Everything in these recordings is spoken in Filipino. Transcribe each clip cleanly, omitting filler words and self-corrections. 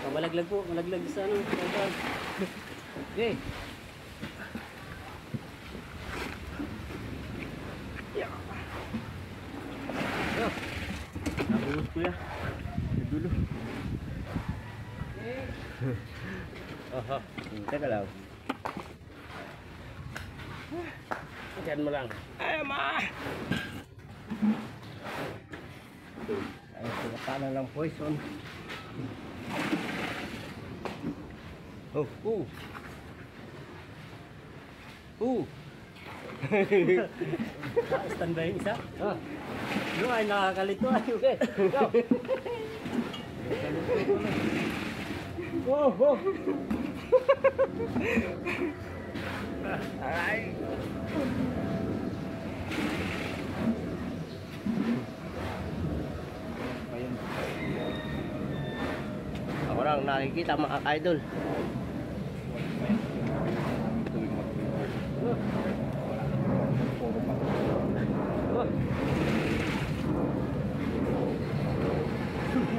Oh, malaglag po, malaglag sa ano. Okay. Yeah. Oh. Nabuhos ko ya. Dulo. Aha, teka lang. Diyan mo lang. Ay, ma! Ay, sinapana lang poison. Oh, Standby yung isa? Yung ay nakakalito ay. Okay. Go! Ay! Ako lang nakikita mga idol.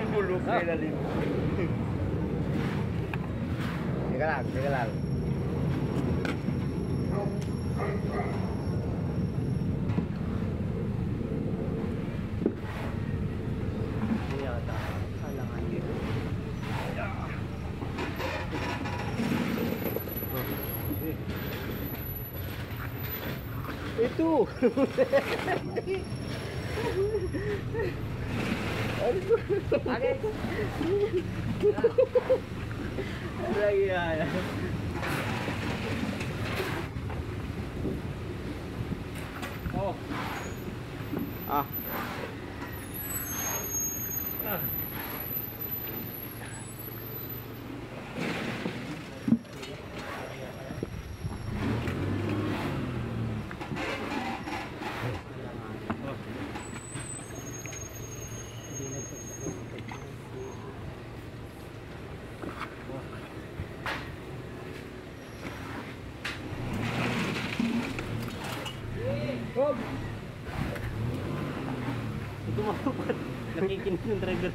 Bulok na ilalim. Teka lang. Itu. Lagi ya. Oh. Ah. Ito makupat. Nakikinig yung driver.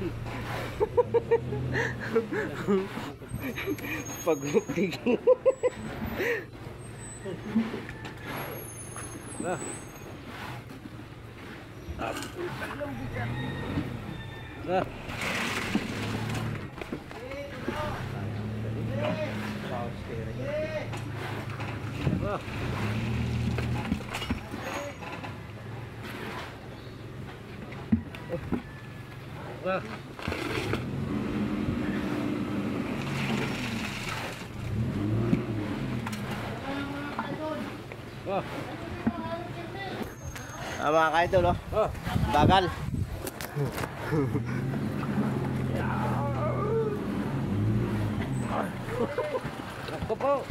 Pag-upig. Mga ka-idol, oh. Bagal. Ako po.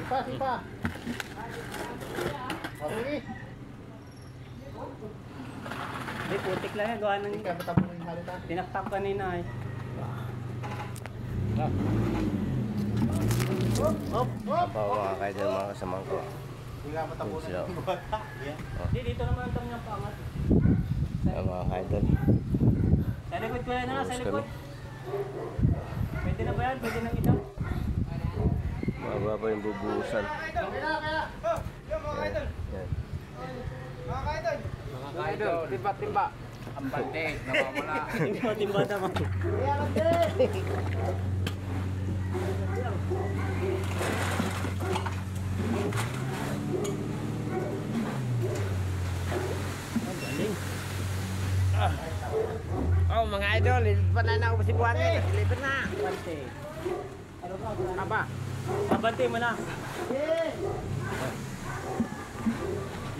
Sipa. Okay. Hindi, putik lang yan. Gawa ng tinaktak kanina eh. Hop. Mga ka-idol, mga kasamang ko. Hindi nga matapunan yung bata. Hindi, dito naman ang niyang pangat. Mga ka-idol. Sa likod ko yan na, sa likod. Pwede na ba yan? Pwede nang ito? Mababa yung bubuhusan. Kaya. Mga ka-idol. Mga ka-idol, timba. Ang bante, nawawala. Timba naman. Kaya bante! Oh mga idol, pananaw pa si Buwangin, lipat na. Bante. Apa? Bante mo na.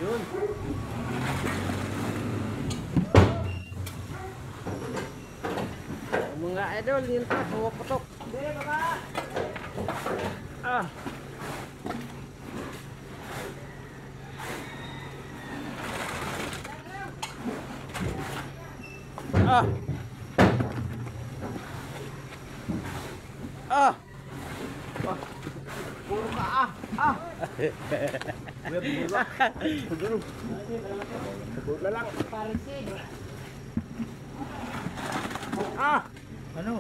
Yun. Mga idol, yun pa, huwag patok. Hindi, baba. Ah. Puro ka Sabot na lang. Ano?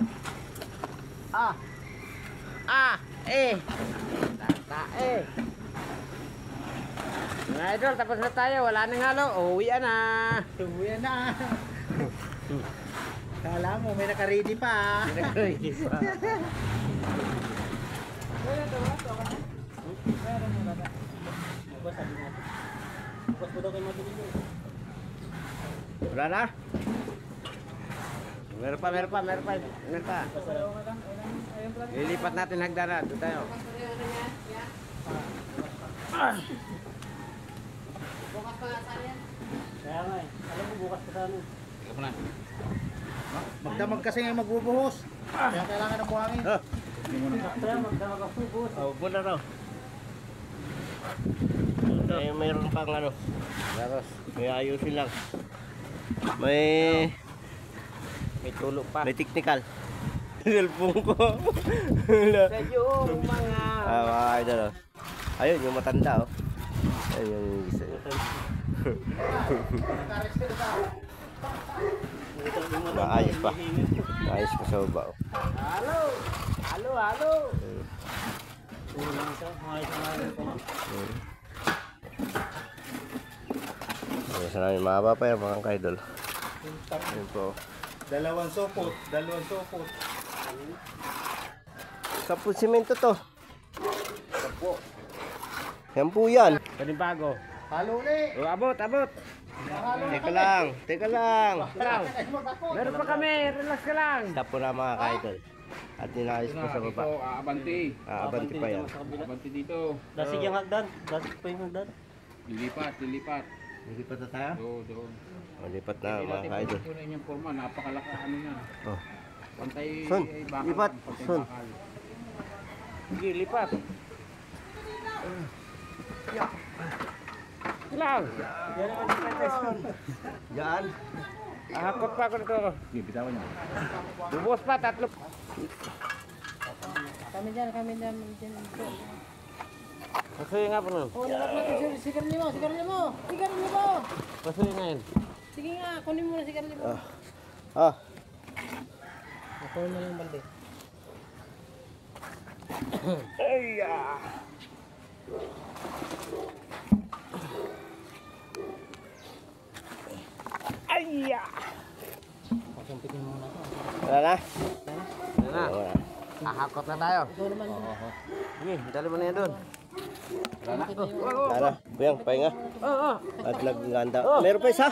Mga idol, tapos na tayo. Wala nang halo. Uwian na. Tubuyan na. Kala mo may naka-ready pa. Nag-ready pa. Wala na? Meron pa. Lilipat natin hagdanan. Doon tayo. Bukas pa nga saan yan? Kaya nga eh. Alam mo bukas pa sa ano. Magdamag kasi ngayon magbubuhos. Kaya kailangan ng buhangin. Kaya magdamag ako bukas. Muna raw. Eh, mayroon pang ano. Laros. May ayusin lang. May tulo pa. May technical. Cellphone ko. Sa yung mga... mga idol oh. Ayun yung matanda oh. Ayun yung isa. Maayos pa. Maayos pa sa baba oh. Halo. Sa namin mahaba pa yan mga kaidol. Ayun po. Dalawang sopot. Kaput simento to. Yan po yan. Panibago. Halo ulit. Oh, abot. Teka lang. Meron pa kami. Relax ka lang. Stop po na mga kaidol. At inaayos po sa baba. Abanti. Abanti pa yan. Abanti dito. Dasig yung hagdan. Dasig pa yung hagdan. Lilipat. Lipat na tayo? Doon. Lipat na mga kaidol. Kunin yung forma. Napakalaki ano yan. Oh. Pantay. Son, bakal, lipat. pantay Son. bakal. Sige, lipat. Lang. Yan. Hakot pa ako nito. Sige, bitawan niya. Bubos pa, 3. Kami dyan. Pasuyin nga po nun. Oh, nalap natin. Sigarilyo mo. Pasuyin nga yun. Sige nga, kunin mo na sigarilyo mo. Kunin mo na yung balde. Pasampitin mo na ito. Wala na? Wala. Ahakot na tayo. Ikaw naman. Sige, dali mo na yan doon. Wala na. Tara, Buyang, pahinga. At nagganda. Meron pa isa?